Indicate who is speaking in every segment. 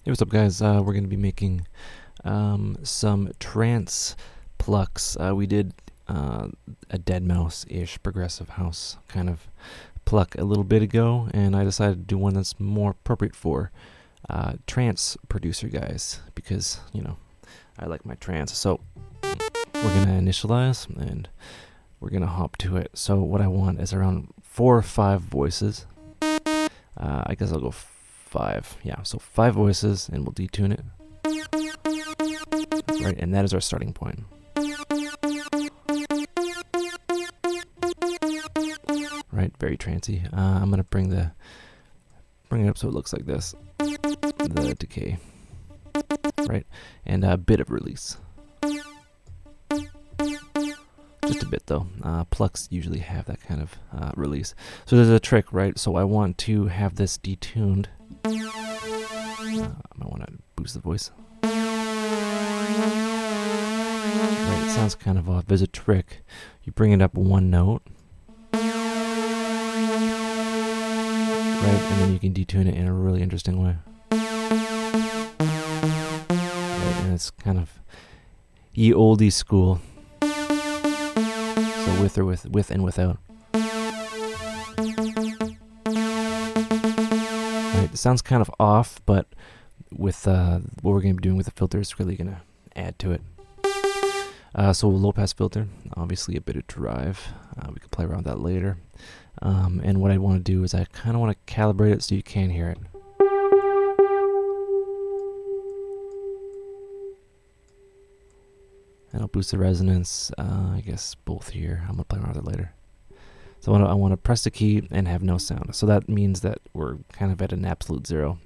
Speaker 1: Hey, what's up, guys? We're going to be making some Trance Plucks. We did a Dead Mouse-ish progressive house kind of pluck a little bit ago, and I decided to do one that's more appropriate for trance producer guys because, you know, I like my trance. So we're going to initialize, and we're going to hop to it. So what I want is around 4 or 5 voices. I guess I'll go 5. Yeah, so 5 voices, and we'll detune it. Right, and that is our starting point. Right, very trancey. I'm gonna bring it up so it looks like this. The decay. Right, and a bit of release. Just a bit though. Plucks usually have that kind of release. So there's a trick, right? So I want to have this detuned. I want to boost the voice. Right, it sounds kind of off. There's a trick. You bring it up one note. Right, and then you can detune it in a really interesting way. Right, and it's kind of ye oldie school. So with and without. Right, it sounds kind of off, but with what we're going to be doing with the filter is really going to add to it. So low pass filter, obviously a bit of drive. We could play around with that later. And what I want to do is I kind of want to calibrate it so you can hear it. And I'll boost the resonance, I guess both here. I'm going to play around with it later. So I want to press the key and have no sound. So that means that we're kind of at an absolute 0.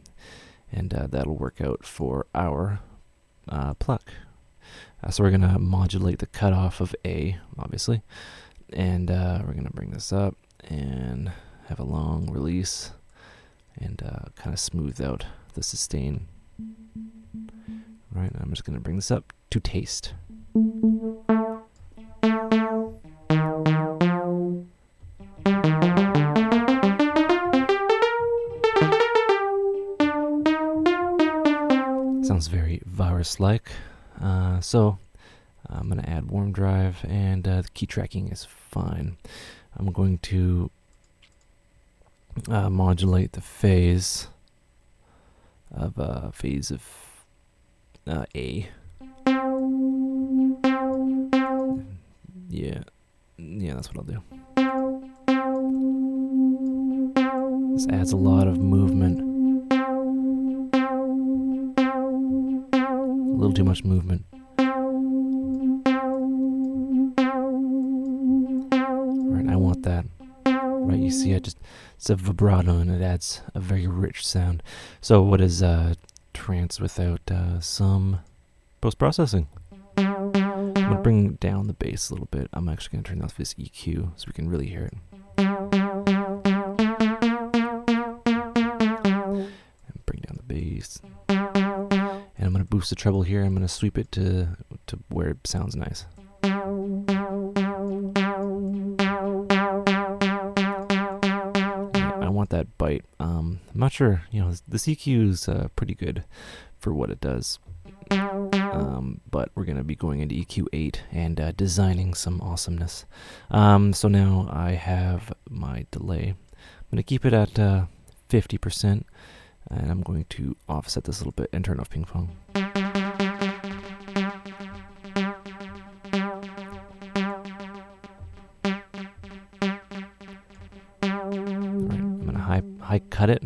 Speaker 1: And that'll work out for our pluck. So we're going to modulate the cutoff of A, obviously. And we're going to bring this up and have a long release and kind of smooth out the sustain. Right, I'm just going to bring this up to taste. Sounds very virus-like. So I'm going to add warm drive, and the key tracking is fine. I'm going to modulate the phase of A. Yeah, that's what I'll do. This adds a lot of movement. A little too much movement. Right, I want that. Right, you see, it's a vibrato and it adds a very rich sound. So what is trance without some post-processing? I'm going to bring down the bass a little bit. I'm actually going to turn off this EQ so we can really hear it. And bring down the bass. And I'm going to boost the treble here. I'm going to sweep it to where it sounds nice. I want that bite. I'm not sure, the EQ is pretty good for what it does. But we're going to be going into EQ8 and designing some awesomeness. So now I have my delay. I'm going to keep it at 50%. And I'm going to offset this a little bit and turn off ping pong. Alright, I'm going to high cut it.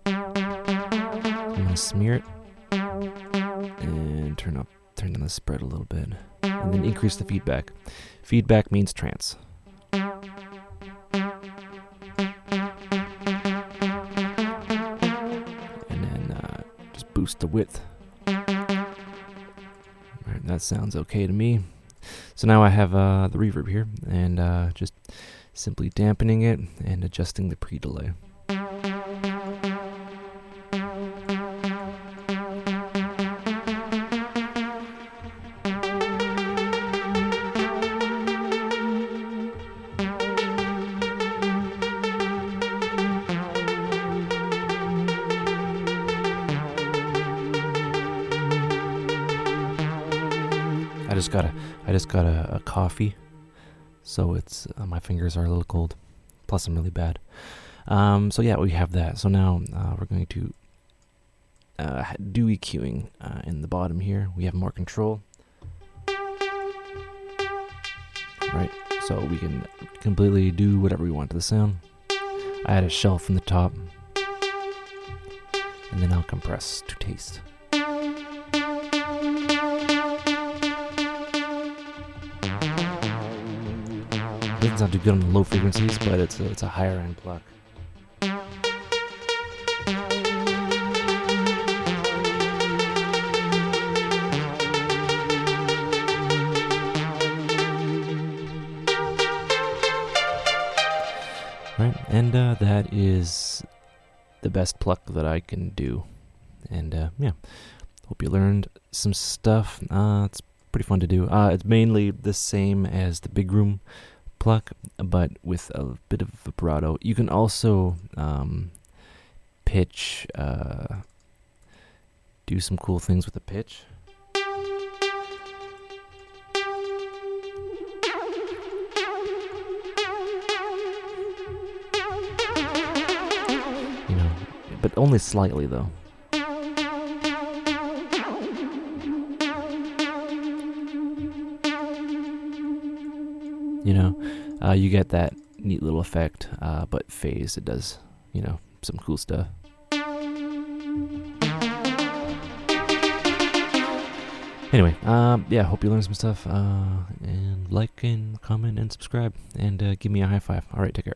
Speaker 1: I'm going to smear it. And turn down the spread a little bit. And then increase the feedback. Feedback means trance. Boost the width. Right, that sounds okay to me. So now I have the reverb here, and just simply dampening it and adjusting the pre-delay. just got a coffee, so it's my fingers are a little cold. Plus, I'm really bad. So yeah, we have that. So now we're going to do EQing in the bottom here. We have more control, right? So we can completely do whatever we want to the sound. I add a shelf in the top, and then I'll compress to taste. Doesn't sound too good on the low frequencies, but it's a higher end pluck. Right, and that is the best pluck that I can do. And yeah, hope you learned some stuff. It's pretty fun to do. It's mainly the same as the big room pluck, but with a bit of vibrato. You can also pitch, do some cool things with the pitch. You know, but only slightly though. You know, you get that neat little effect, but phase, it does, you know, some cool stuff. Anyway, yeah, hope you learned some stuff, and like and comment and subscribe, and give me a high five. All right, take care.